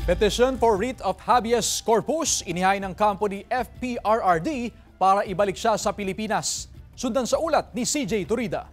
Petition for writ of habeas corpus inihain ng kampo ni FPRRD para ibalik siya sa Pilipinas. Sundan sa ulat ni CJ Turida.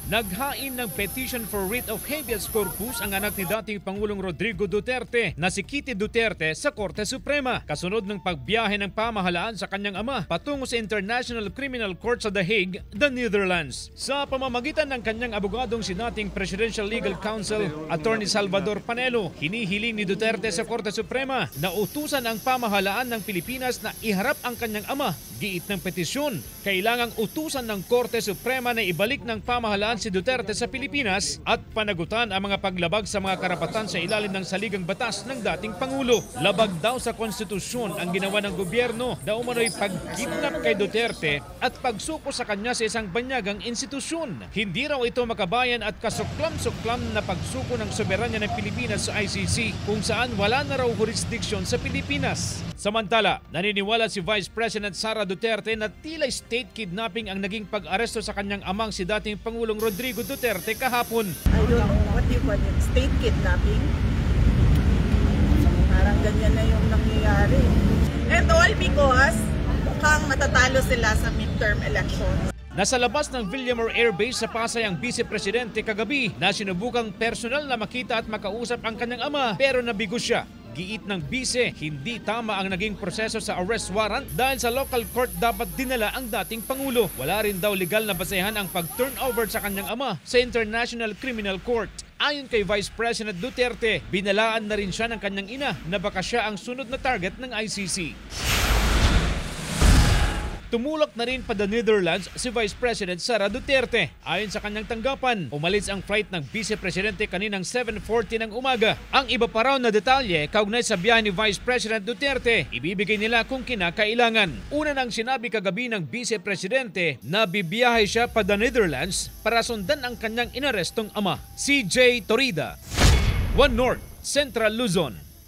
Naghain ng petition for writ of habeas corpus ang anak ni dating Pangulong Rodrigo Duterte na si Kitty Duterte sa Korte Suprema kasunod ng pagbiyahe ng pamahalaan sa kanyang ama patungo sa International Criminal Court sa The Hague, the Netherlands. Sa pamamagitan ng kanyang abogadong si dating Presidential Legal Counsel, Attorney Salvador Panelo, hinihiling ni Duterte sa Korte Suprema na utusan ang pamahalaan ng Pilipinas na iharap ang kanyang ama. Giit ng petisyon, kailangang utusan ng Korte Suprema na ibalik ng pamahalaan si Duterte sa Pilipinas at panagutan ang mga paglabag sa mga karapatan sa ilalim ng saligang batas ng dating Pangulo. Labag daw sa konstitusyon ang ginawa ng gobyerno na umano'y pagkidnap kay Duterte at pagsuko sa kanya sa isang banyagang institusyon. Hindi raw ito makabayan at kasuklam-suklam na pagsuko ng soberanya ng Pilipinas sa ICC kung saan wala na raw jurisdiction sa Pilipinas. Samantala, naniniwala si Vice President Sara Duterte na tila state kidnapping ang naging pag-aresto sa kanyang amang si dating Pangulong Rodrigo Duterte kahapon. I don't know what do you call it, state kidnapping? Parang ganyan na yung nangyayari. And all because mukhang matatalo sila sa midterm elections. Nasa labas ng Villamor Air Base sa Pasay ang Vice Presidente kagabi na sinubukang personal na makita at makausap ang kanyang ama pero nabigo siya. Giit ng bise, hindi tama ang naging proseso sa arrest warrant dahil sa local court dapat dinala ang dating Pangulo. Wala rin daw legal na basehan ang pag-turnover sa kanyang ama sa International Criminal Court. Ayon kay Vice President Duterte, binalaan na rin siya ng kanyang ina na baka siya ang sunod na target ng ICC. Tumulak na rin pa the Netherlands si Vice President Sara Duterte. Ayon sa kanyang tanggapan, umalis ang flight ng Vice Presidente kaninang 7:40 ng umaga. Ang iba pa raw na detalye kaugnay sa biyahe ni Vice President Duterte, ibibigay nila kung kinakailangan. Una nang sinabi kagabi ng Vice Presidente na bibiyahe siya pa the Netherlands para sundan ang kanyang inarestong ama. CJ Torida, One North, Central Luzon.